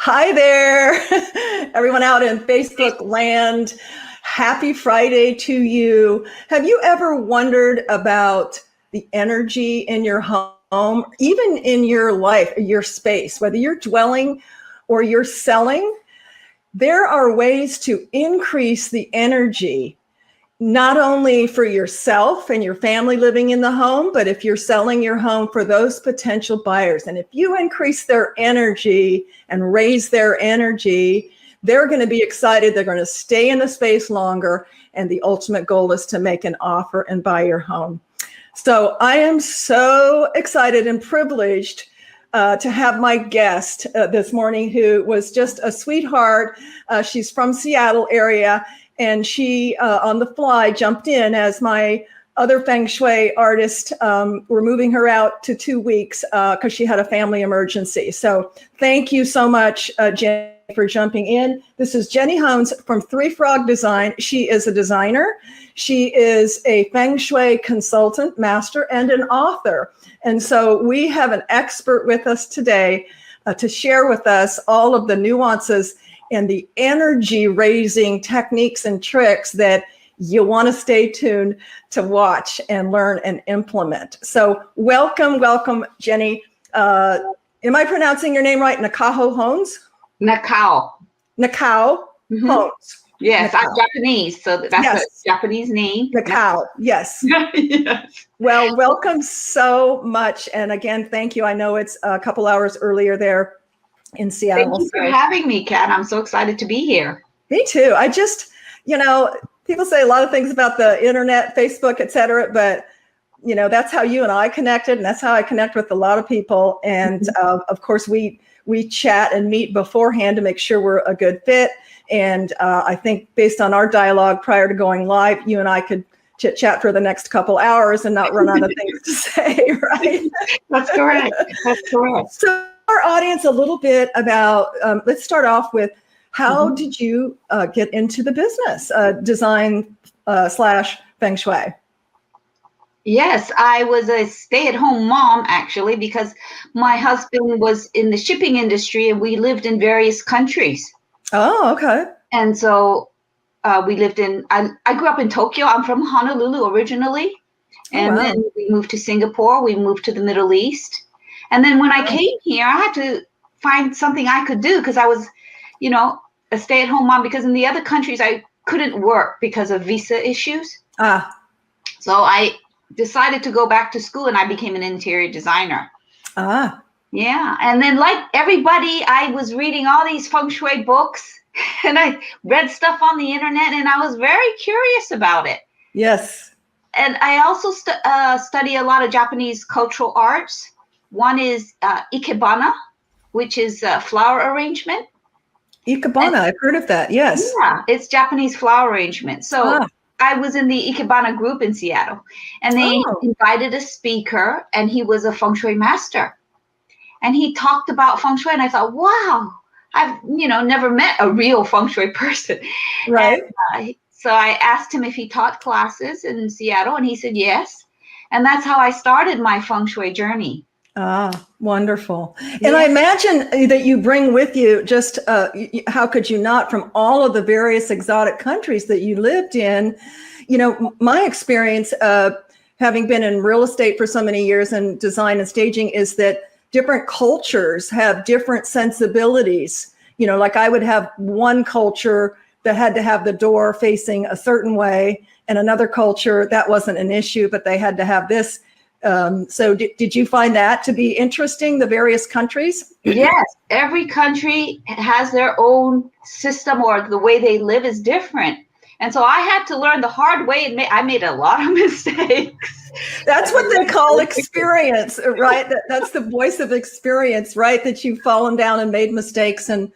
Hi there, everyone out in Facebook land. Happy Friday to you. Have you ever wondered about the energy in your home, even in your life, your space, whether you're dwelling or you're selling? There are ways to increase the energy, not only for yourself and your family living in the home, but if you're selling your home for those potential buyers. And if you increase their energy and raise their energy, they're going to be excited. They're going to stay in the space longer. And the ultimate goal is to make an offer and buy your home. So I am so excited and privileged to have my guest this morning, who was just a sweetheart. She's from Seattle area. And she, on the fly, jumped in as my other Feng Shui artist. We're moving her out to 2 weeks because she had a family emergency. So thank you so much, Jenny, for jumping in. This is Jenny Hones from Three Frog Design. She is a designer. She is a Feng Shui consultant, master, and an author. And so we have an expert with us today to share with us all of the nuances and the energy raising techniques and tricks that you want to stay tuned to watch and learn and implement. So welcome, Jenny. Am I pronouncing your name right? Nakaho Hones? Nakao. Hones. Yes, Nakao. I'm Japanese, so that's a Japanese name. Nakao, yes. Yes. Well, welcome so much. And again, thank you. I know it's a couple hours earlier there in Seattle. Thank you for having me, Kat. I'm so excited to be here. Me too. I just, people say a lot of things about the internet, Facebook, et cetera, but that's how you and I connected, and that's how I connect with a lot of people. And of course, we chat and meet beforehand to make sure we're a good fit. And I think based on our dialogue prior to going live, you and I could chit chat for the next couple hours and not run out of things to say, right? That's correct. That's correct. So our audience a little bit about, let's start off with, how did you get into the business, design / Feng Shui? Yes, I was a stay-at-home mom, actually, because my husband was in the shipping industry and we lived in various countries. Oh, okay. And so we lived I grew up in Tokyo. I'm from Honolulu originally. And then we moved to Singapore. We moved to the Middle East. And then when I came here, I had to find something I could do because I was, a stay-at-home mom, because in the other countries I couldn't work because of visa issues. So I decided to go back to school and I became an interior designer. Yeah. And then like everybody, I was reading all these Feng Shui books and I read stuff on the internet and I was very curious about it. Yes. And I also study a lot of Japanese cultural arts. One is ikebana, which is flower arrangement. Ikebana, I've heard of that, yes. Yeah, it's Japanese flower arrangement. So I was in the ikebana group in Seattle, and they invited a speaker, and he was a Feng Shui master. And he talked about Feng Shui, and I thought, wow, I've, never met a real Feng Shui person. Right. And, so I asked him if he taught classes in Seattle, and he said yes. And that's how I started my Feng Shui journey. Wonderful. And I imagine that you bring with you just, how could you not, from all of the various exotic countries that you lived in. My experience having been in real estate for so many years and design and staging is that different cultures have different sensibilities. Like I would have one culture that had to have the door facing a certain way, and another culture that wasn't an issue, but they had to have this. So did you find that to be interesting, the various countries? Yes, every country has their own system, or the way they live is different. And so I had to learn the hard way. And I made a lot of mistakes. That's what they call experience, right? That's the voice of experience, right? That you've fallen down and made mistakes and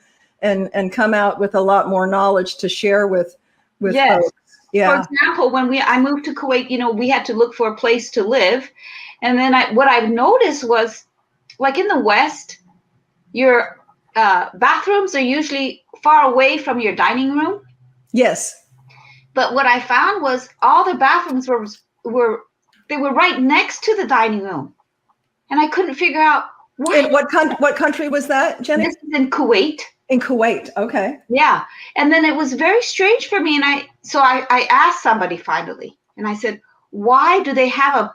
come out with a lot more knowledge to share with folks. Yeah. For example, when I moved to Kuwait, we had to look for a place to live. And then what I've noticed was, like in the West, your bathrooms are usually far away from your dining room. Yes. But what I found was all the bathrooms were right next to the dining room. And I couldn't figure out what country was that, Jenny? This is in Kuwait. In Kuwait. Okay. Yeah. And then it was very strange for me. And I asked somebody finally, and I said, why do they have a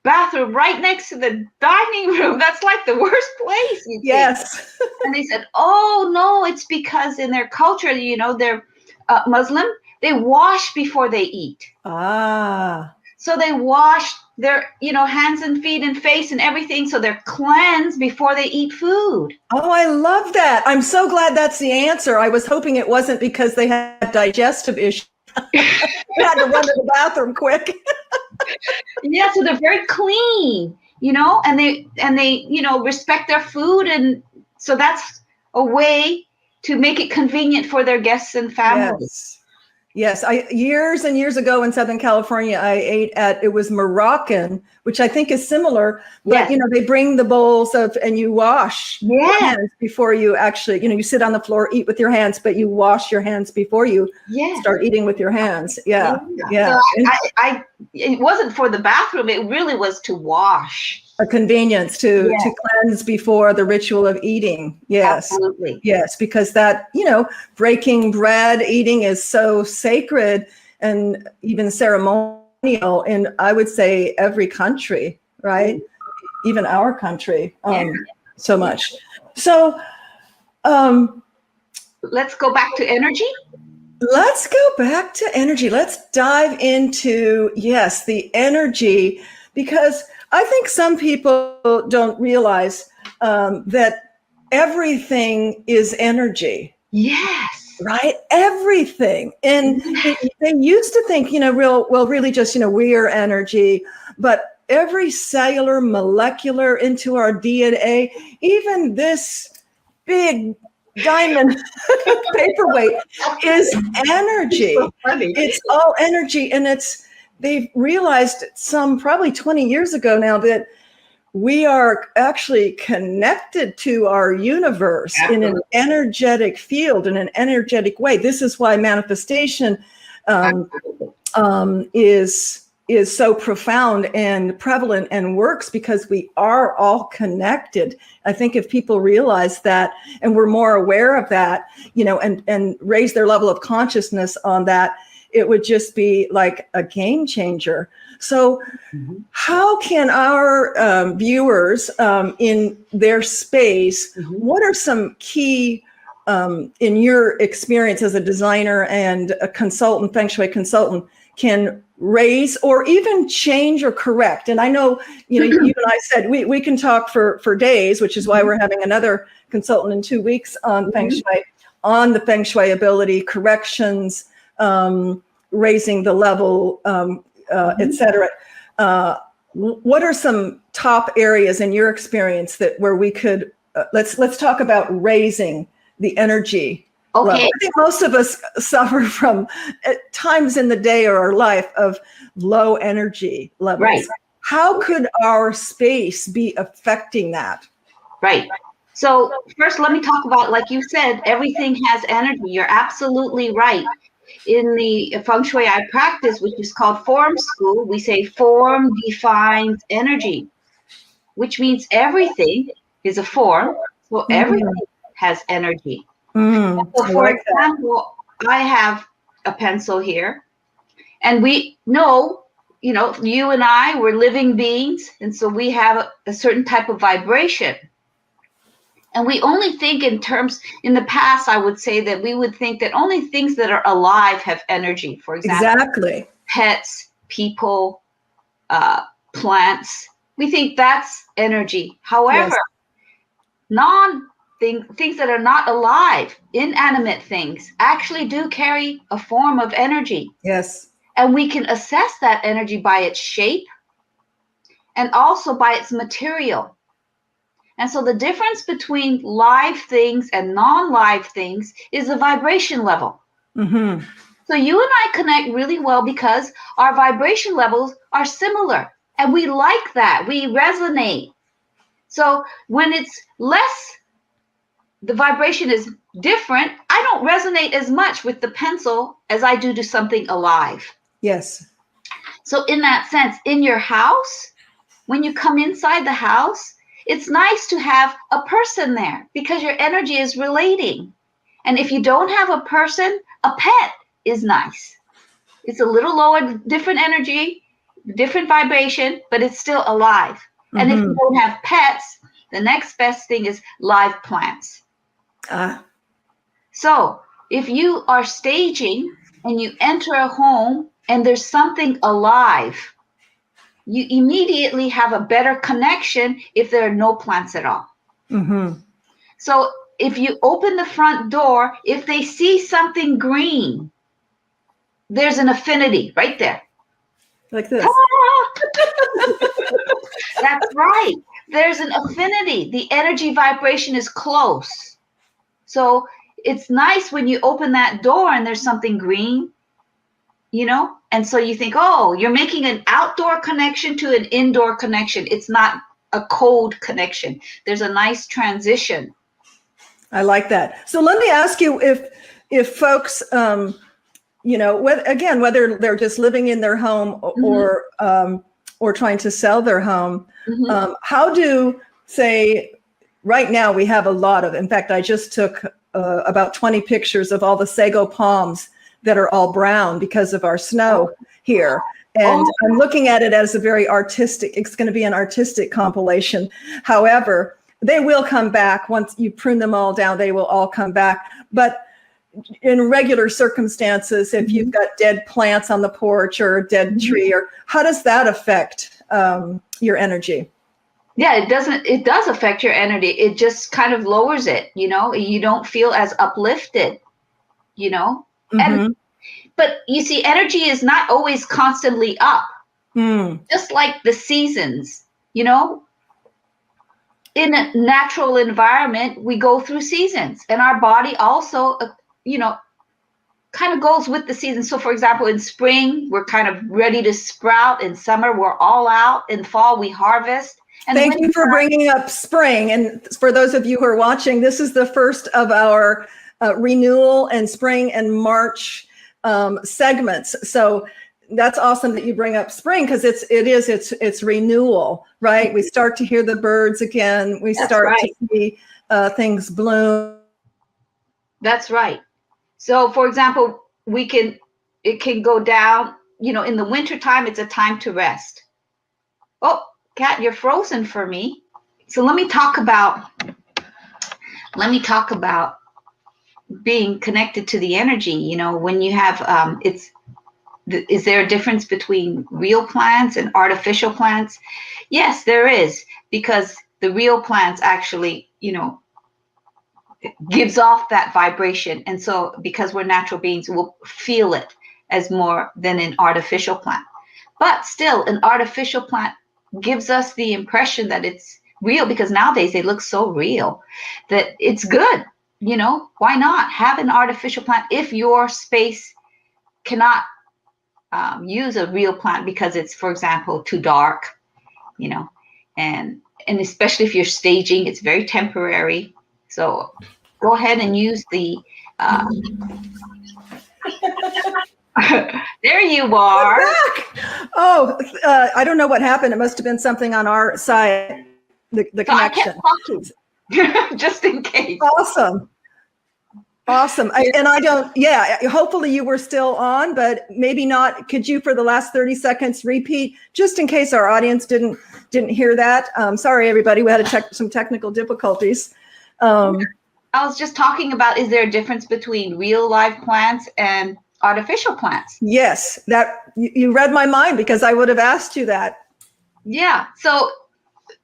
bathroom right next to the dining room? That's like the worst place. Yes. And they said, oh, no, it's because in their culture, they're Muslim, they wash before they eat. Ah. So they wash their, hands and feet and face and everything. So they're cleansed before they eat food. Oh, I love that. I'm so glad that's the answer. I was hoping it wasn't because they had digestive issues. They had to run to the bathroom quick. Yeah, so they're very clean, and they respect their food, and so that's a way to make it convenient for their guests and families. Yes. Years and years ago in Southern California, I ate it was Moroccan, which I think is similar, but Yes. they bring the bowls and you wash your hands before you actually, you sit on the floor, eat with your hands, but you wash your hands before you start eating with your hands. Yeah. So it wasn't for the bathroom. It really was to wash. A convenience to cleanse before the ritual of eating. Yes. Absolutely. Yes, because that, breaking bread, eating is so sacred and even ceremonial in, I would say, every country, right? Even our country, so much. So let's go back to energy. Let's go back to energy. Let's dive into, the energy, because I think some people don't realize that everything is energy. Yes. Right? Everything. And they used to think, really just, we are energy, but every cellular, molecular into our DNA, even this big diamond paperweight is energy. So funny. It's all energy. And they've realized probably 20 years ago now that we are actually connected to our universe in an energetic field, in an energetic way. This is why manifestation is so profound and prevalent and works, because we are all connected. I think if people realize that and we're more aware of that, and raise their level of consciousness on that, it would just be like a game changer. So how can our viewers in their space, what are some key, in your experience as a designer and a consultant, Feng Shui consultant, can raise or even change or correct? And I know, you and I said we can talk for days, which is why we're having another consultant in 2 weeks on Feng Shui, on the Feng Shui ability, corrections, raising the level, et cetera. What are some top areas in your experience where we could, let's talk about raising the energy level. I think most of us suffer from times in the day or our life of low energy levels. Right. How could our space be affecting that? Right. So first, let me talk about, like you said, everything has energy. You're absolutely right. In the Feng Shui I practice, which is called Form School, we say form defines energy, which means everything is a form. So everything has energy. So for example, I have a pencil here, and we know, you and I, we're living beings, and so we have a certain type of vibration. And we only think in the past, I would say that we would think that only things that are alive have energy. For example, pets, people, plants. We think that's energy. However, things that are not alive, inanimate things, actually do carry a form of energy. Yes. And we can assess that energy by its shape and also by its material. And so the difference between live things and non-live things is the vibration level. So you and I connect really well because our vibration levels are similar, and we like that. We resonate. So when it's less, the vibration is different, I don't resonate as much with the pencil as I do to something alive. Yes. So in that sense, in your house, when you come inside the house, it's nice to have a person there because your energy is relating. And if you don't have a person, a pet is nice. It's a little lower, different energy, different vibration, but it's still alive. Mm-hmm. And if you don't have pets, the next best thing is live plants. So if you are staging and you enter a home and there's something alive, you immediately have a better connection if there are no plants at all. Mm-hmm. So if you open the front door, if they see something green, there's an affinity right there. Like this. That's right. There's an affinity. The energy vibration is close. So it's nice when you open that door and there's something green, you know? And so you think, oh, you're making an outdoor connection to an indoor connection. It's not a cold connection. There's a nice transition. I like that. So let me ask you if folks, you know, whether they're just living in their home or trying to sell their home, how do, say, right now we have a lot of, in fact, I just took about 20 pictures of all the sago palms that are all brown because of our snow here. And I'm looking at it as a very artistic, it's going to be an artistic compilation. However, they will come back once you prune them all down, they will all come back. But in regular circumstances, if you've got dead plants on the porch or a dead tree, or how does that affect your energy? Yeah, it does affect your energy. It just kind of lowers it, you know, you don't feel as uplifted, you know. But you see, energy is not always constantly up. Just like the seasons, you know, in a natural environment, we go through seasons, and our body also, you know, kind of goes with the season. So for example, in spring, we're kind of ready to sprout. In summer, we're all out. In fall, we harvest. And thank you for bringing up spring. And for those of you who are watching, this is the first of our renewal and spring and March segments. So that's awesome that you bring up spring, because it's renewal, right? We start to hear the birds again. We start to see things bloom. That's right. So for example, it can go down, you know, in the wintertime, it's a time to rest. Oh, Kat, you're frozen for me. So let me talk about being connected to the energy. You know, when you have, is there a difference between real plants and artificial plants? Yes, there is, because the real plants actually, you know, gives off that vibration. And so because we're natural beings, we'll feel it as more than an artificial plant. But still, an artificial plant gives us the impression that it's real, because nowadays they look so real that it's good. You know, why not have an artificial plant if your space cannot use a real plant because it's, for example, too dark, you know, and especially if you're staging, it's very temporary. So go ahead and use the, there you are. Oh, I don't know what happened. It must have been something on our side, the connection. I kept talking, just in case. Awesome. Hopefully you were still on, but maybe not. Could you, for the last 30 seconds, repeat, just in case our audience didn't hear that? Sorry, everybody. We had to check some technical difficulties. I was just talking about, is there a difference between real live plants and artificial plants? Yes, that you read my mind, because I would have asked you that. Yeah. So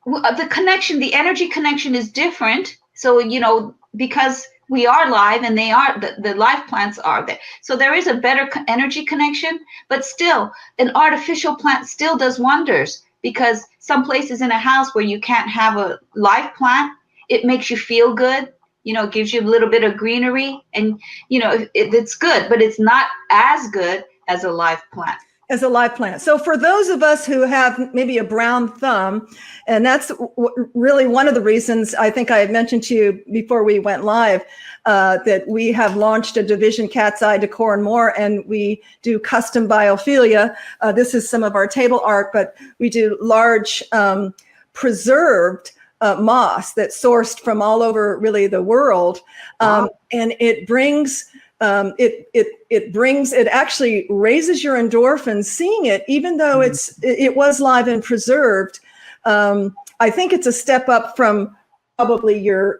the connection, the energy connection is different. So, you know, because we are live and they are, the live plants are there. So there is a better energy connection, but still an artificial plant still does wonders, because some places in a house where you can't have a live plant, it makes you feel good. You know, it gives you a little bit of greenery, and, you know, it's good, but it's not as good as a live plant. So for those of us who have maybe a brown thumb, and that's really one of the reasons I think I had mentioned to you before we went live, that we have launched a division, Cat's Eye Decor and More, and we do custom biophilia. This is some of our table art, but we do large preserved moss that's sourced from all over really the world. And it brings, it actually raises your endorphins seeing it, even though it was live and preserved. I think it's a step up from probably your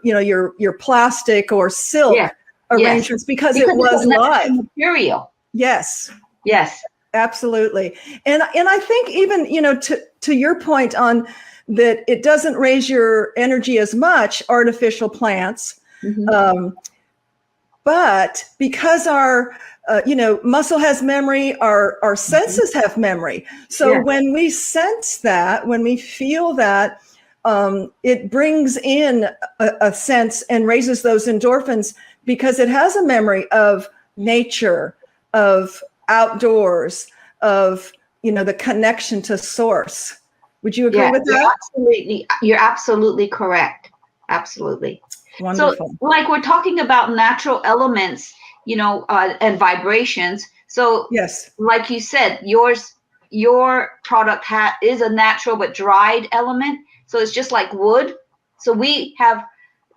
plastic or silk arrangements because it was live material. Yes. Yes. Absolutely. And I think even, to your point on that, it doesn't raise your energy as much, artificial plants. But because our, muscle has memory, our senses have memory. So when we sense that, when we feel that, it brings in a sense and raises those endorphins because it has a memory of nature, of outdoors, of, the connection to source. Would you agree with that? You're absolutely correct. Absolutely. Wonderful. So like we're talking about natural elements, and vibrations. So yes, like you said, your product is a natural but dried element. So it's just like wood. So we have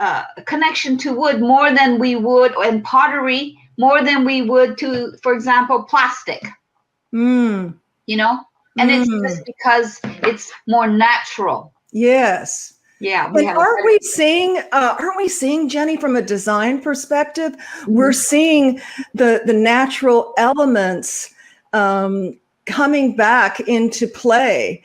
a connection to wood more than we would, and pottery more than we would to, for example, plastic. And it's just because it's more natural. Yes. Yeah. Aren't we seeing, Jenny, from a design perspective, we're seeing the natural elements coming back into play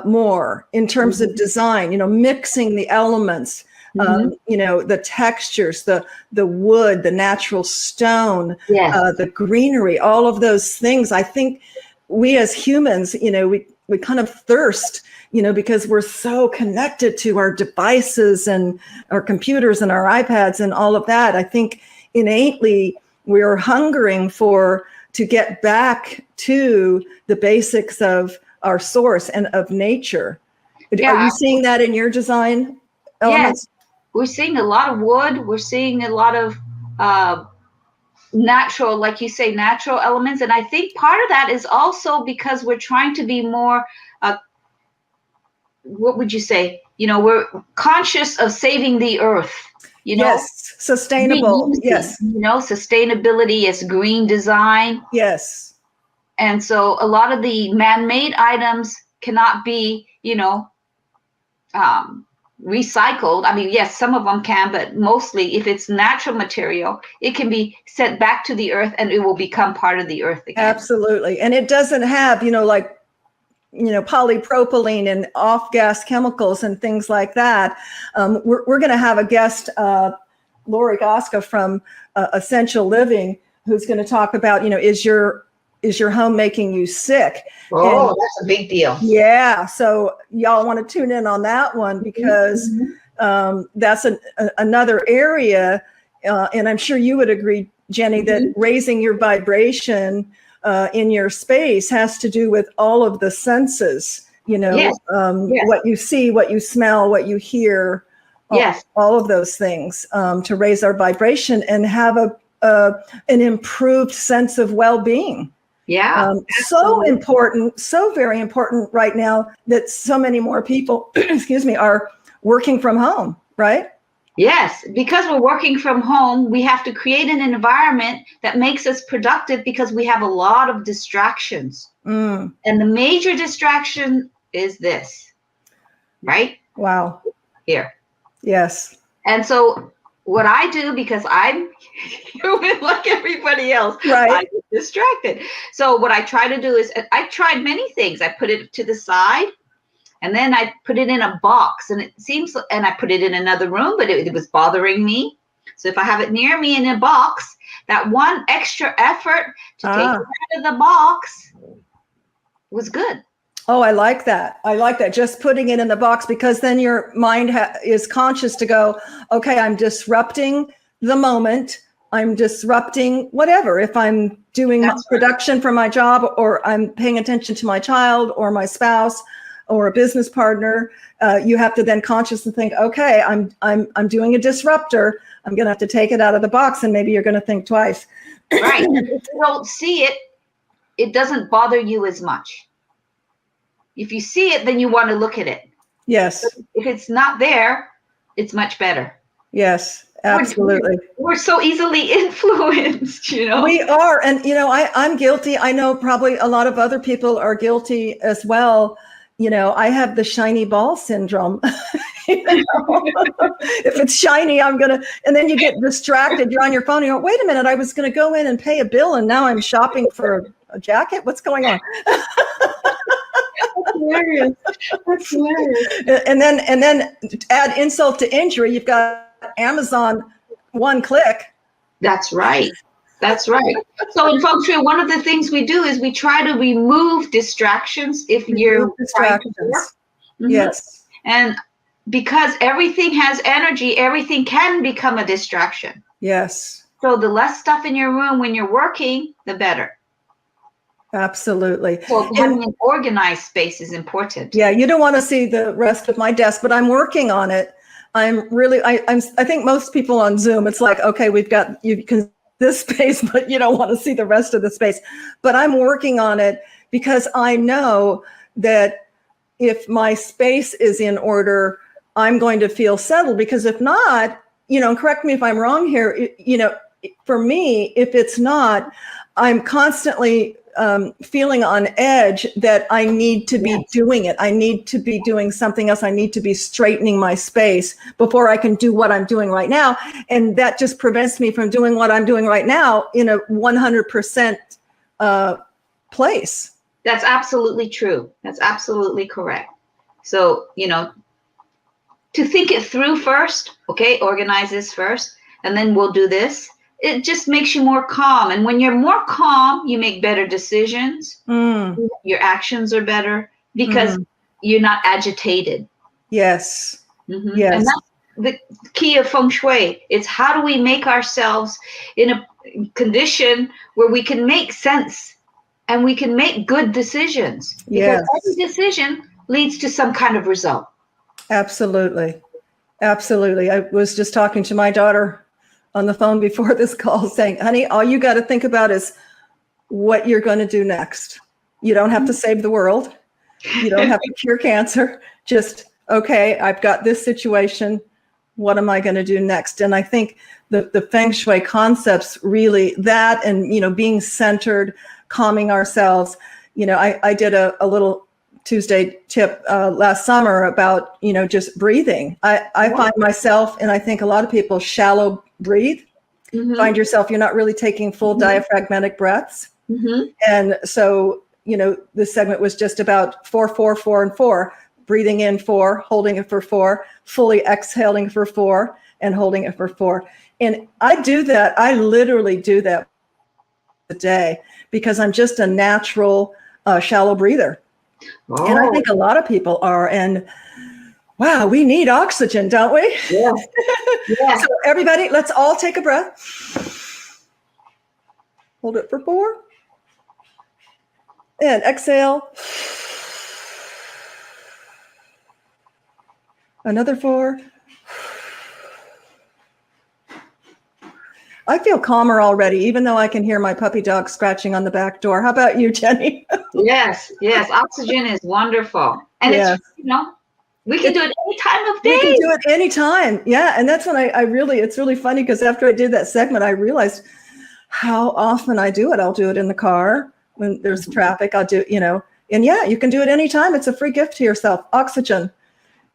more in terms of design, mixing the elements, the textures, the wood, the natural stone, the greenery, all of those things. I think we as humans, we kind of thirst, because we're so connected to our devices and our computers and our iPads and all of that. I think innately we're hungering to get back to the basics of our source and of nature. Are you seeing that in your design elements? Yes, we're seeing a lot of wood. We're seeing a lot of natural, like you say, natural elements. And I think part of that is also because we're trying to be more what would you say? We're conscious of saving the earth, Yes, sustainable. Yes. Sustainability is green design. Yes. And so a lot of the man-made items cannot be, recycled. I mean, yes, some of them can, but mostly if it's natural material, it can be sent back to the earth and it will become part of the earth again. Absolutely. And it doesn't have, polypropylene and off-gas chemicals and things like that. We're going to have a guest, Lori Goska from Essential Living, who's going to talk about, is your home making you sick? Oh, that's a big deal. Yeah. So y'all want to tune in on that one because that's another area. And I'm sure you would agree, Jenny, that raising your vibration in your space has to do with all of the senses, what you see, what you smell, what you hear, all of those things to raise our vibration and have an improved sense of well-being. Yeah. So important, so very important right now that so many more people, are working from home, right? Yes, because we're working from home, we have to create an environment that makes us productive because we have a lot of distractions. And the major distraction is this, right? Wow. Here. Yes. And so what I do, because I'm human like everybody else, right. I get distracted. So what I try to do is, I tried many things. I put it to the side. And then I put it in a box and I put it in another room, but it was bothering me. So if I have it near me in a box, that one extra effort to take it out of the box was good. Oh, I like that. Just putting it in the box, because then your mind is conscious to go, okay, I'm disrupting the moment. I'm disrupting whatever. If I'm doing production for my job, or I'm paying attention to my child or my spouse, or a business partner, you have to then consciously think, okay, I'm doing a disruptor. I'm going to have to take it out of the box, and maybe you're going to think twice. Right. If you don't see it, it doesn't bother you as much. If you see it, then you want to look at it. Yes. If it's not there, it's much better. Yes. Absolutely. We're so easily influenced, you know. We are. And, you know, I'm guilty. I know probably a lot of other people are guilty as well. You know, I have the shiny ball syndrome. You know? If it's shiny, I'm going to, and then you get distracted. You're on your phone. You go, wait a minute, I was going to go in and pay a bill and now I'm shopping for a jacket. What's going on? That's hilarious. That's hilarious. And then add insult to injury. You've got Amazon one click. That's right. That's right. So in Feng Shui, one of the things we do is we try to remove distractions if you're distractions. Mm-hmm. Yes. And because everything has energy, everything can become a distraction. Yes. So the less stuff in your room when you're working, the better. Absolutely. So having an organized space is important. Yeah, you don't want to see the rest of my desk, but I'm working on it. I think most people on Zoom, it's like, okay, we've got this space, but you don't want to see the rest of the space. But I'm working on it because I know that if my space is in order, I'm going to feel settled. Because if not, you know, correct me if I'm wrong here, you know, for me, if it's not, I'm constantly feeling on edge that I need to be doing it. I need to be doing something else. I need to be straightening my space before I can do what I'm doing right now. And that just prevents me from doing what I'm doing right now in a 100% place. That's absolutely true. That's absolutely correct. So, you know, to think it through first, okay, organize this first, and then we'll do this. It just makes you more calm. And when you're more calm, you make better decisions. Your actions are better because you're not agitated. Yes. Mm-hmm. Yes. And that's the key of Feng Shui. It's how do we make ourselves in a condition where we can make sense and we can make good decisions. Because every decision leads to some kind of result. Absolutely. Absolutely. I was just talking to my daughter on the phone before this call saying, honey, all you got to think about is what you're going to do next. You don't have to save the world. You don't have to cure cancer. Just, okay, I've got this situation. What am I going to do next? And I think the Feng Shui concepts really that, and, you know, being centered, calming ourselves. You know, I did a little Tuesday tip last summer about, you know, just breathing. I find myself, and I think a lot of people, shallow breathe. Find yourself, you're not really taking full diaphragmatic breaths. And so, you know, this segment was just about 4, 4, 4, and 4. Breathing in 4, holding it for 4, fully exhaling for 4, and holding it for 4. And I do that. I literally do that a day because I'm just a natural shallow breather. Oh. And I think a lot of people are. And wow, we need oxygen, don't we? Yeah. Yeah. So everybody, let's all take a breath. Hold it for 4. And exhale. Another 4. I feel calmer already, even though I can hear my puppy dog scratching on the back door. How about you, Jenny? Yes. Oxygen is wonderful. And it's, you know, we can do it any time of day. We can do it anytime. Yeah. And that's when I really, it's really funny because after I did that segment, I realized how often I do it. I'll do it in the car when there's traffic. I'll do, you know, and yeah, you can do it anytime. It's a free gift to yourself. Oxygen.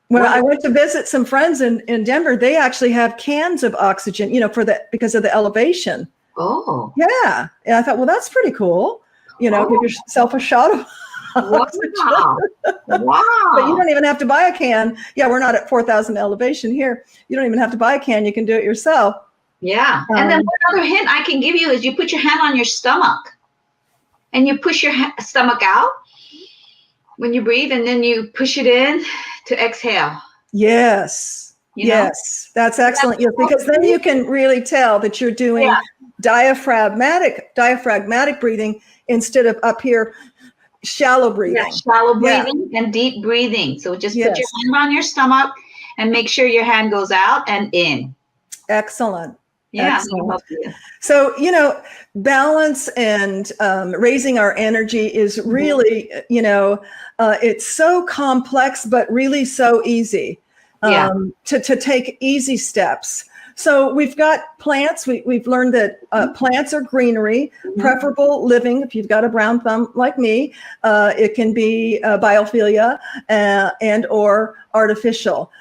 When I went to visit some friends in Denver, they actually have cans of oxygen, you know, because of the elevation. Oh. Yeah. And I thought, well, that's pretty cool. You know, give yourself a shot of oxygen. Wow. But you don't even have to buy a can. Yeah, we're not at 4,000 elevation here. You don't even have to buy a can. You can do it yourself. Yeah. And then one other hint I can give you is you put your hand on your stomach and you push your stomach out when you breathe, and then you push it in to exhale. Yes. Yes. That's excellent. Yes, because then you can really tell that you're doing diaphragmatic breathing instead of up here shallow breathing. Yeah, shallow breathing and deep breathing. So just put your hand on your stomach and make sure your hand goes out and in. Excellent. Yeah. Excellent. So, balance and raising our energy is really, it's so complex, but really so easy to take easy steps. So we've got plants. We've learned that plants are greenery, preferable living. If you've got a brown thumb like me, it can be biophilia and or artificial.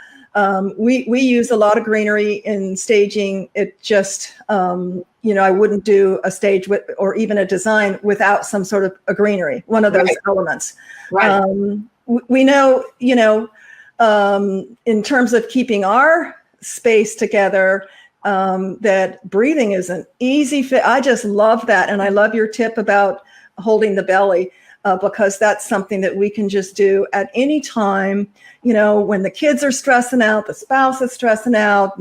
We use a lot of greenery in staging. It just, I wouldn't do a stage with, or even a design without some sort of a greenery, one of those elements. Right. We know, in terms of keeping our space together, that breathing is an easy fit. I just love that. And I love your tip about holding the belly, because that's something that we can just do at any time. When the kids are stressing out, the spouse is stressing out,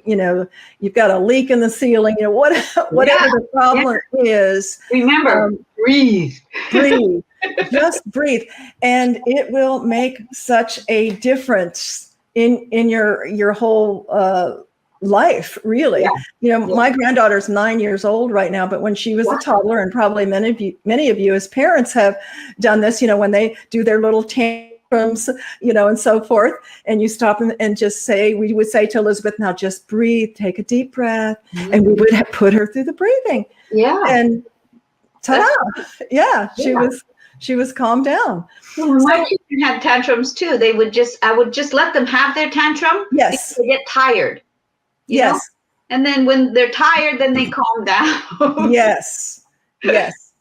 you've got a leak in the ceiling, whatever the problem is. Remember, breathe. Breathe. Just breathe. And it will make such a difference in your whole life, really. My granddaughter's 9 years old right now, but when she was a toddler, and probably many of you as parents have done this, when they do their little tantrums, and so forth, and you stop them and just say, we would say to Elizabeth, now just breathe, take a deep breath, and we would put her through the breathing. And ta-da! She was calmed down. My children had tantrums too. I would just let them have their tantrum. Yes. They get tired. You know? And then when they're tired, then they calm down. Yes.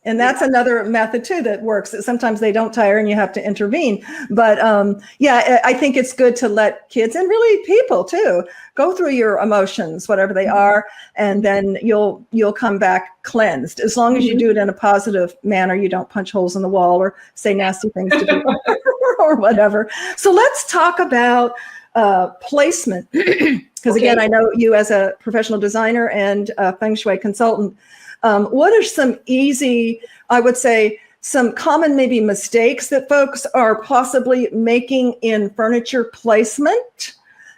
And that's another method too that works. Sometimes they don't tire and you have to intervene. But I think it's good to let kids, and really people too, go through your emotions, whatever they are, and then you'll come back cleansed. As long as you do it in a positive manner, you don't punch holes in the wall or say nasty things to people or whatever. So let's talk about placement. Because again, I know you as a professional designer and a Feng Shui consultant. What are some easy, I would say, some common maybe mistakes that folks are possibly making in furniture placement?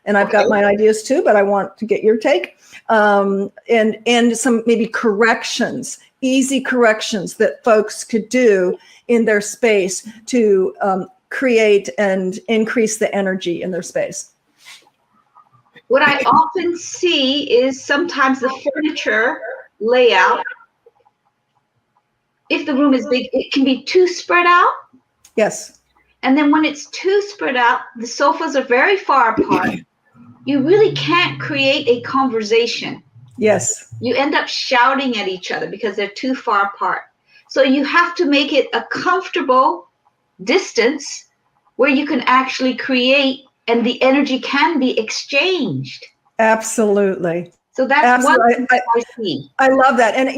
And I've got my ideas too, but I want to get your take. And some maybe corrections, easy corrections that folks could do in their space to create and increase the energy in their space. What I often see is sometimes the furniture layout, if the room is big, it can be too spread out. Yes. And then when it's too spread out, the sofas are very far apart. You really can't create a conversation. Yes. You end up shouting at each other because they're too far apart. So you have to make it a comfortable distance where you can actually create and the energy can be exchanged. Absolutely. So that's one thing I see. I love that. And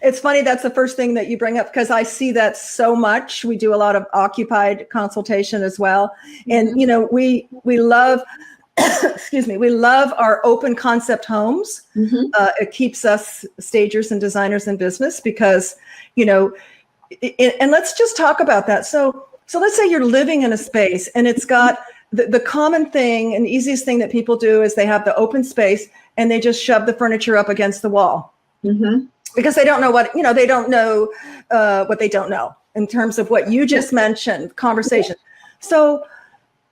it's funny, that's the first thing that you bring up, because I see that so much. We do a lot of occupied consultation as well. And, we love, we love our open concept homes. It keeps us stagers and designers in business because, and let's just talk about that. So let's say you're living in a space and it's got the common thing and easiest thing that people do is they have the open space and they just shove the furniture up against the wall because they don't know what, they don't know what they don't know in terms of what you just mentioned, conversation. So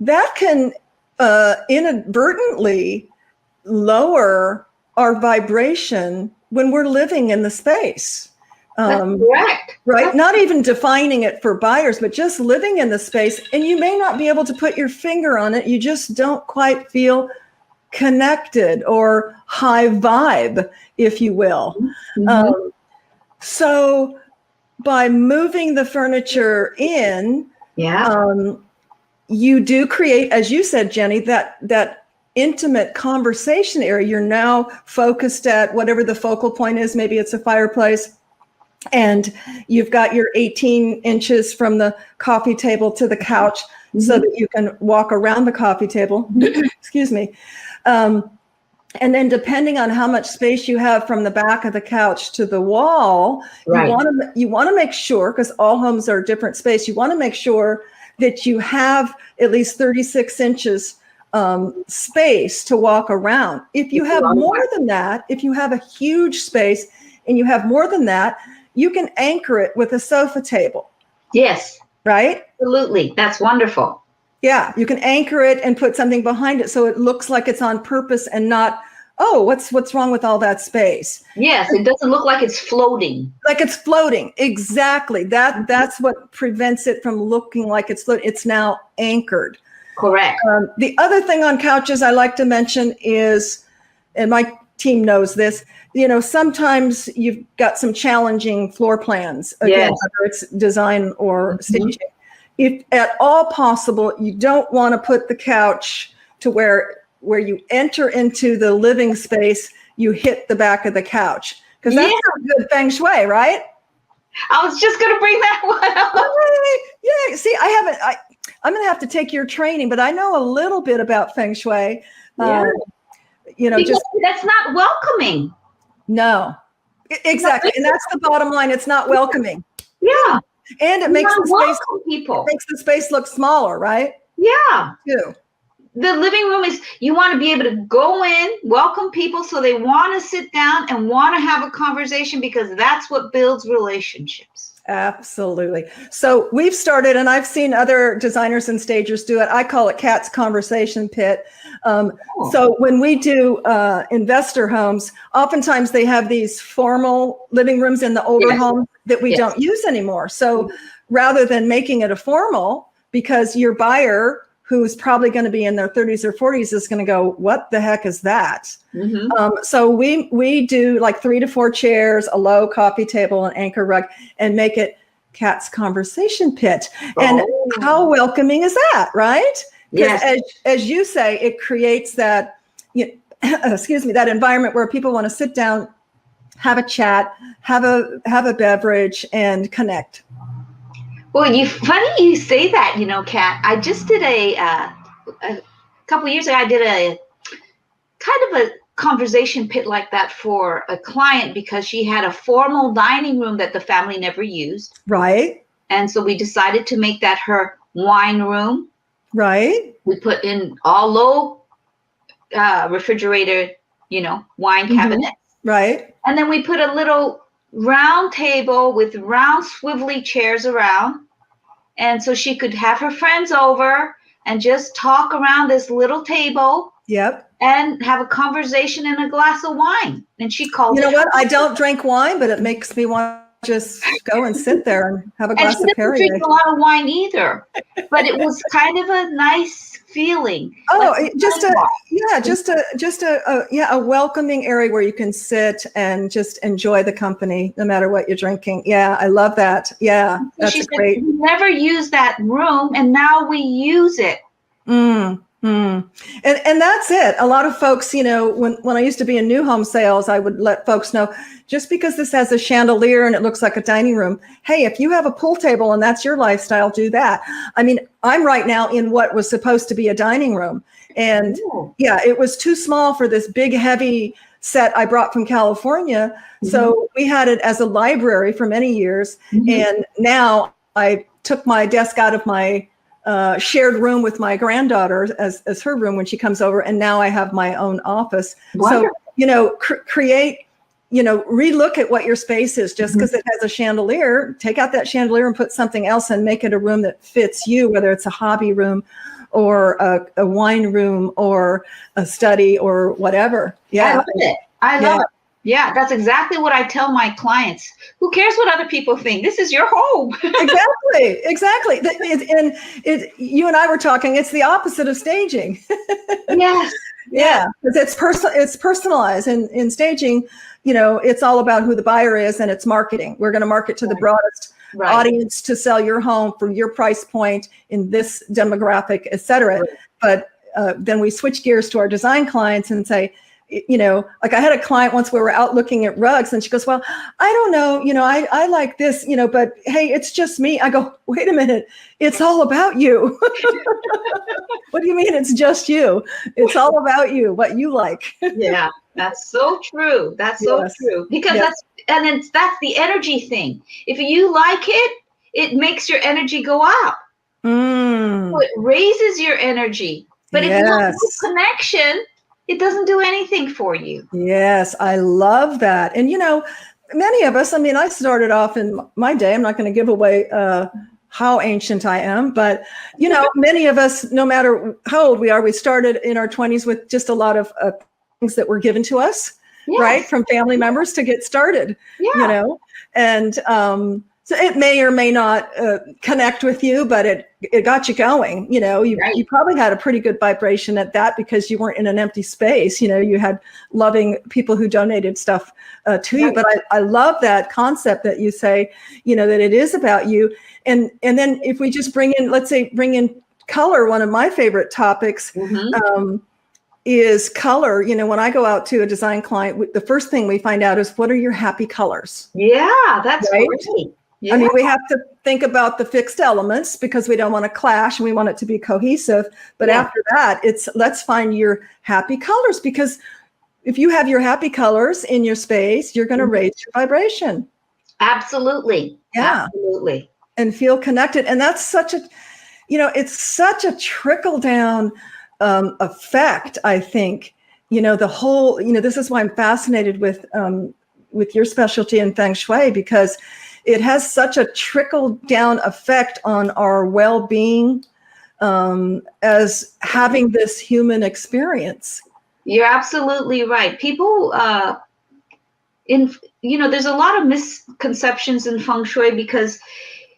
that can inadvertently lower our vibration when we're living in the space. Correct. Right. Not even defining it for buyers, but just living in the space. And you may not be able to put your finger on it. You just don't quite feel connected or high vibe, if you will. So by moving the furniture in, you do create, as you said, Jenny, that intimate conversation area. You're now focused at whatever the focal point is. Maybe it's a fireplace. And you've got your 18 inches from the coffee table to the couch so that you can walk around the coffee table. Excuse me. And then depending on how much space you have from the back of the couch to the wall, you want to make sure, because all homes are different space, you want to make sure that you have at least 36 inches space to walk around. If you have more than that, if you have a huge space and you have more than that, you can anchor it with a sofa table. Yes. Right? Absolutely. That's wonderful. Yeah, you can anchor it and put something behind it so it looks like it's on purpose and not, oh, what's wrong with all that space? Yes, it doesn't look like it's floating. Like it's floating. Exactly. That's what prevents it from looking like it's floating. It's now anchored. Correct. The other thing on couches I like to mention is, and my team knows this, sometimes you've got some challenging floor plans, again, whether it's design or staging. If at all possible, you don't want to put the couch to where you enter into the living space, you hit the back of the couch. Because that's not good Feng Shui, right? I was just going to bring that one up. Yeah, see, I'm going to have to take your training, but I know a little bit about Feng Shui. Because that's not welcoming. No, exactly. And that's the bottom line. It's not welcoming. Yeah. And it makes the space look smaller, right? Yeah. Too. The living room is, you want to be able to go in, welcome people so they want to sit down and want to have a conversation, because that's what builds relationships. Absolutely. So we've started, and I've seen other designers and stagers do it. I call it Cat's Conversation Pit. So when we do investor homes, oftentimes they have these formal living rooms in the older homes that we don't use anymore. So rather than making it a formal, because your buyer, who's probably going to be in their 30s or 40s, is going to go, what the heck is that? So we do like 3 to 4 chairs, a low coffee table, an anchor rug, and make it Cat's Conversation Pit. And how welcoming is that, right? Because as you say, it creates that, that environment where people want to sit down, have a chat, have a beverage, and connect. Well, funny you say that, Kat. I just did a couple of years ago, I did a kind of a conversation pit like that for a client, because she had a formal dining room that the family never used. Right. And so we decided to make that her wine room. Right. We put in all low refrigerator, wine cabinets. Right. And then we put a little round table with round swivelly chairs around, and so she could have her friends over and just talk around this little table. Yep. And have a conversation and a glass of wine. And she called it. You know what? I don't drink wine, but it makes me want to just go and sit there and have a glass of Perrier. And she doesn't drink a lot of wine either, but it was kind of a nice feeling. Oh, like just a welcoming area where you can sit and just enjoy the company, no matter what you're drinking. Yeah, I love that. Yeah, that's great. We never used that room, and now we use it. And that's it. A lot of folks, when I used to be in new home sales, I would let folks know, just because this has a chandelier and it looks like a dining room, hey, if you have a pool table and that's your lifestyle, do that. I mean, I'm right now in what was supposed to be a dining room. And it was too small for this big, heavy set I brought from California. So we had it as a library for many years. And now I took my desk out of my shared room with my granddaughter as her room when she comes over. And now I have my own office. Wonderful. So, create, relook at what your space is. Just because it has a chandelier, take out that chandelier and put something else and make it a room that fits you, whether it's a hobby room or a wine room or a study or whatever. Yeah. I love it. I love it. Yeah, that's exactly what I tell my clients. Who cares what other people think? This is your home. Exactly. And you and I were talking, it's the opposite of staging. Yes. Yeah, because it's personalized. And in staging, it's all about who the buyer is and it's marketing. We're going to market to the broadest audience to sell your home for your price point in this demographic, et cetera. But then we switch gears to our design clients and say, like I had a client once where we're out looking at rugs and she goes, well, I don't know, I like this, but hey, it's just me. I go, wait a minute. It's all about you. What do you mean it's just you? It's all about you, what you like. Yeah, that's so true. That's so true. Because that's the energy thing. If you like it, it makes your energy go up. So it raises your energy. But if you have Yes. no connection, it doesn't do anything for you. Yes, I love that. And, many of us, I mean, I started off in my day, I'm not going to give away how ancient I am, but, many of us, no matter how old we are, we started in our 20s with just a lot of things that were given to us, Yes. right, from family members to get started, Yeah. And so it may or may not connect with you, but it got you going. Right. You probably had a pretty good vibration at that because you weren't in an empty space. You had loving people who donated stuff to you. But I love that concept that you say, that it is about you. And then if we just bring in color, one of my favorite topics. Is color. When I go out to a design client, the first thing we find out is, what are your happy colors? Yeah, that's right. Great. Yeah. I mean, we have to think about the fixed elements because we don't want to clash and we want it to be cohesive. But after that, let's find your happy colors, because if you have your happy colors in your space, you're going to raise your vibration. Absolutely. Yeah. Absolutely. And feel connected. And that's it's such a trickle down effect, I think. The whole, this is why I'm fascinated with your specialty in Feng Shui, because it has such a trickle down effect on our well-being as having this human experience. You're absolutely right. People, there's a lot of misconceptions in Feng Shui, because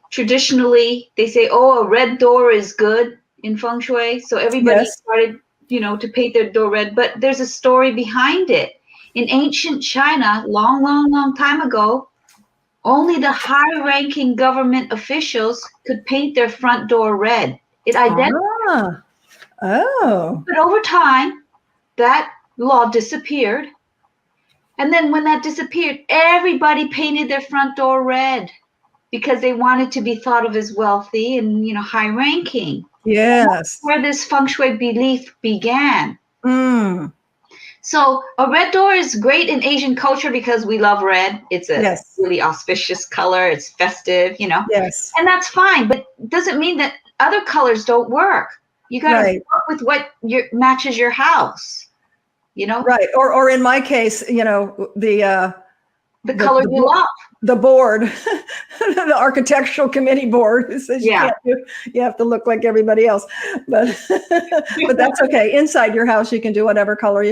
traditionally they say, a red door is good in Feng Shui. So everybody started, to paint their door red, but there's a story behind it. In ancient China, long, long, long time ago, only the high-ranking government officials could paint their front door red. It identified. But over time, that law disappeared. And then when that disappeared, everybody painted their front door red because they wanted to be thought of as wealthy and, high-ranking. Yes. And that's where this Feng Shui belief began. So a red door is great in Asian culture because we love red. It's a really auspicious color. It's festive, Yes. And that's fine, but it doesn't mean that other colors don't work. You got to work with what matches your house, Right. Or in my case, the color you love. The board, the architectural committee board says you can't you have to look like everybody else. But but that's okay. Inside your house, you can do whatever color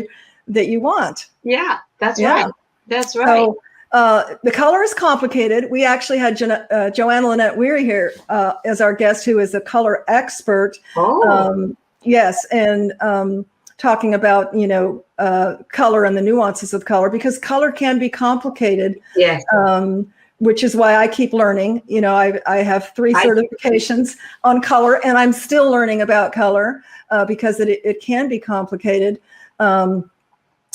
that you want. Yeah, that's right. That's right. So the color is complicated. We actually had Joanna Lynette Weary here as our guest, who is a color expert. Yes, and talking about color and the nuances of color, because color can be complicated. Yes. Which is why I keep learning. I have 3 certifications on color, and I'm still learning about color because it can be complicated.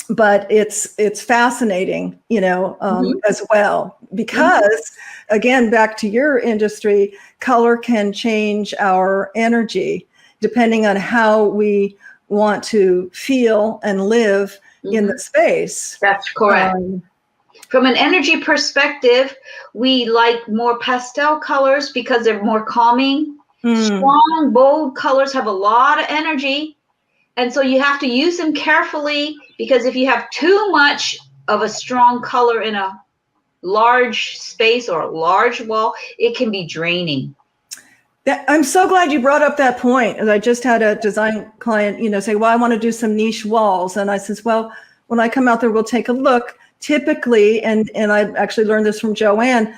But it's fascinating, as well, because again, back to your industry, color can change our energy depending on how we want to feel and live in the space. That's correct. From an energy perspective, we like more pastel colors because they're more calming. Strong, bold colors have a lot of energy. And so you have to use them carefully, because if you have too much of a strong color in a large space or a large wall, it can be draining. I'm so glad you brought up that point. I just had a design client, say, well, I want to do some niche walls. And I says, well, when I come out there, we'll take a look. Typically, and I actually learned this from Joanne,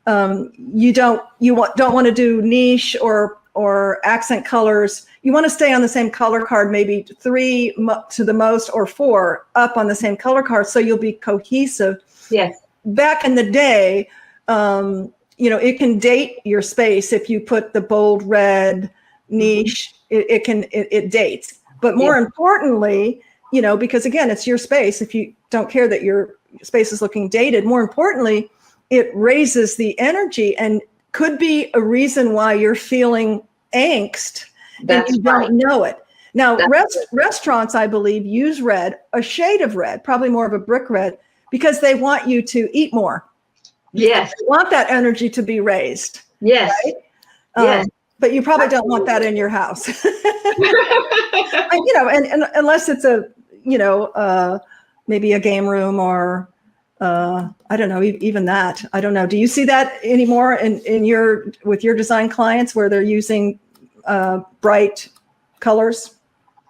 you don't want to do niche or accent colors. You want to stay on the same color card, maybe 3 to the most, or 4 up on the same color card, so you'll be cohesive. Yes. Back in the day, it can date your space if you put the bold red niche. It dates. But more importantly, because again, it's your space. If you don't care that your space is looking dated, more importantly, it raises the energy and could be a reason why you're feeling angst and you don't know it. Now, restaurants, I believe, use red, a shade of red, probably more of a brick red, because they want you to eat more. Yes. They want that energy to be raised. Yes. Right? Yes. But you probably don't want that in your house. And unless it's maybe a game room or I don't know, even that. I don't know. Do you see that anymore with your design clients where they're using bright colors?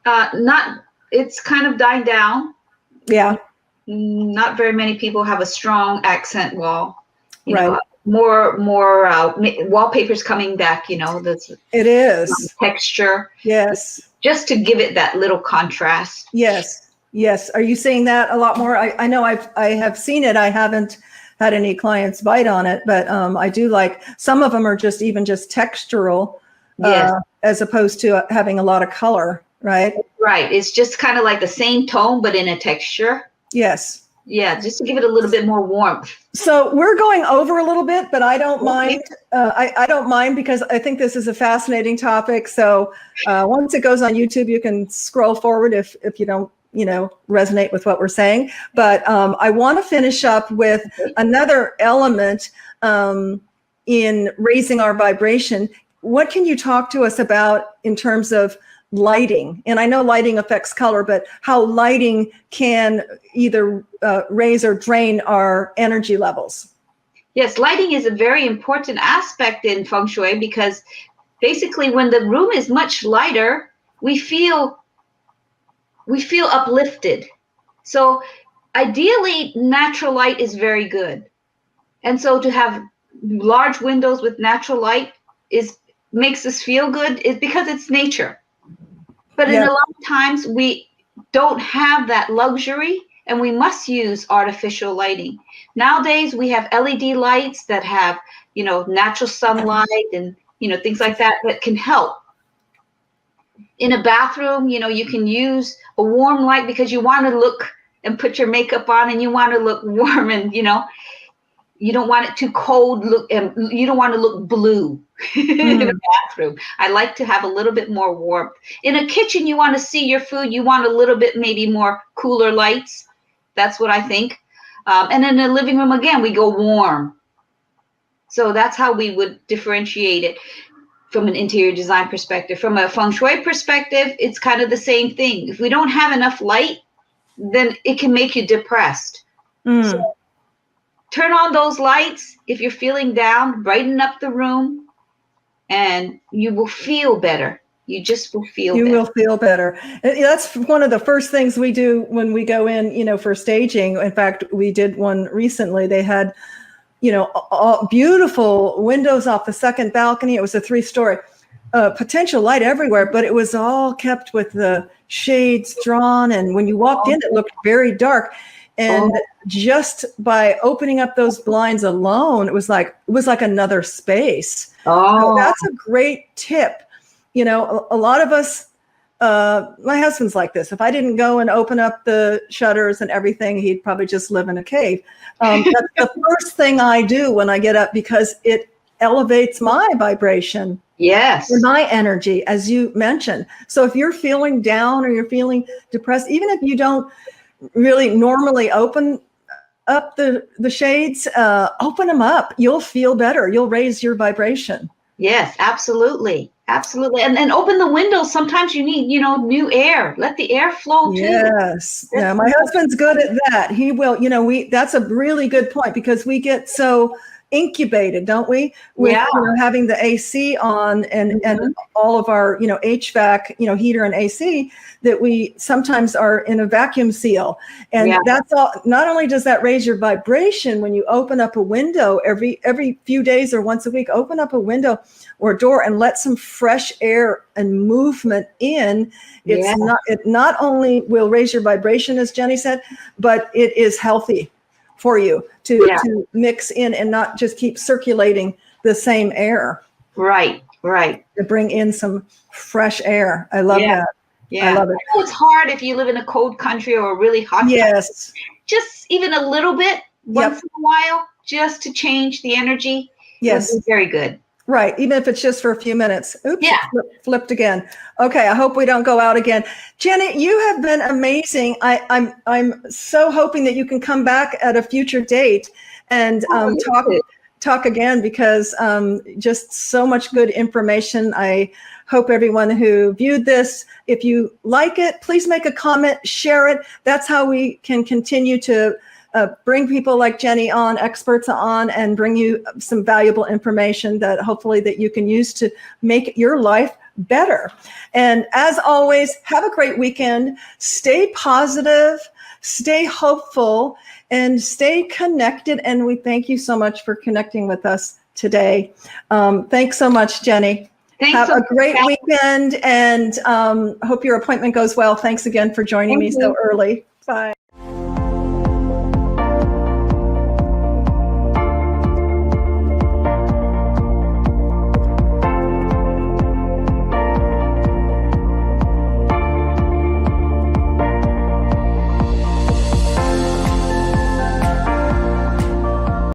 Not. It's kind of dying down. Yeah. Not very many people have a strong accent wall. Right. More wallpaper's coming back. That's it is texture. Yes. Just to give it that little contrast. Yes. Are you seeing that a lot more? I know I have seen it. I haven't had any clients bite on it, but I do like some of them are just textural, as opposed to having a lot of color, right? Right. It's just kind of like the same tone, but in a texture. Yes. Yeah, just to give it a little bit more warmth. So we're going over a little bit, but I don't mind. I don't mind because I think this is a fascinating topic. So once it goes on YouTube, you can scroll forward if you don't, resonate with what we're saying. But I want to finish up with another element in raising our vibration. What can you talk to us about in terms of lighting? And I know lighting affects color, but how lighting can either raise or drain our energy levels. Yes, lighting is a very important aspect in Feng Shui because basically when the room is much lighter, we feel uplifted. So ideally, natural light is very good. And so to have large windows with natural light makes us feel good is because it's nature. But in a lot of times we don't have that luxury and we must use artificial lighting. Nowadays we have LED lights that have, natural sunlight and, things like that can help. In a bathroom, you can use a warm light because you want to look and put your makeup on and you want to look warm and, you don't want it too cold and you don't want to look blue in a bathroom. I like to have a little bit more warmth. In a kitchen, you want to see your food. You want a little bit maybe more cooler lights. That's what I think. And in the living room, again, we go warm. So that's how we would differentiate it from an interior design perspective. From a Feng Shui perspective, it's kind of the same thing. If we don't have enough light, then it can make you depressed. So turn on those lights. If you're feeling down, brighten up the room and you will feel better. You just will feel better. You will feel better. That's one of the first things we do when we go in, for staging. In fact, we did one recently. They had, all beautiful windows off the second balcony. It was a 3-story, potential light everywhere, but it was all kept with the shades drawn. And when you walked in, it looked very dark. And just by opening up those blinds alone, it was like another space. So that's a great tip. A lot of us, my husband's like this. If I didn't go and open up the shutters and everything, he'd probably just live in a cave. That's the first thing I do when I get up because it elevates my vibration. Yes. And my energy, as you mentioned. So if you're feeling down or you're feeling depressed, even if you don't really normally open up the shades, open them up. You'll feel better. You'll raise your vibration. Yes, absolutely. Absolutely. And open the windows. Sometimes you need, new air. Let the air flow too. Yes. Yeah, my husband's good at that. He will, that's a really good point because we get so incubated, don't we? With having the AC on and all of our, HVAC, heater and AC, that we sometimes are in a vacuum seal. And that's all. Not only does that raise your vibration when you open up a window every few days or once a week, open up a window or a door and let some fresh air and movement in. It not only will raise your vibration, as Jenny said, but it is healthy for you to mix in and not just keep circulating the same air. Right. To bring in some fresh air. I love that. Yeah. I love it. I know it's hard if you live in a cold country or a really hot country. Just even a little bit once in a while, just to change the energy. Yes. Would be very good. Right. Even if it's just for a few minutes. Oops. Flipped again. Okay. I hope we don't go out again. Jenny, you have been amazing. I'm so hoping that you can come back at a future date and talk again because just so much good information. I hope everyone who viewed this, if you like it, please make a comment, share it. That's how we can continue to bring people like Jenny on, experts on, and bring you some valuable information that hopefully that you can use to make your life better. And as always, have a great weekend. Stay positive, stay hopeful, and stay connected. And we thank you so much for connecting with us today. Thanks so much, Jenny. Have a great weekend, and hope your appointment goes well. Thanks again for joining me so early. Bye.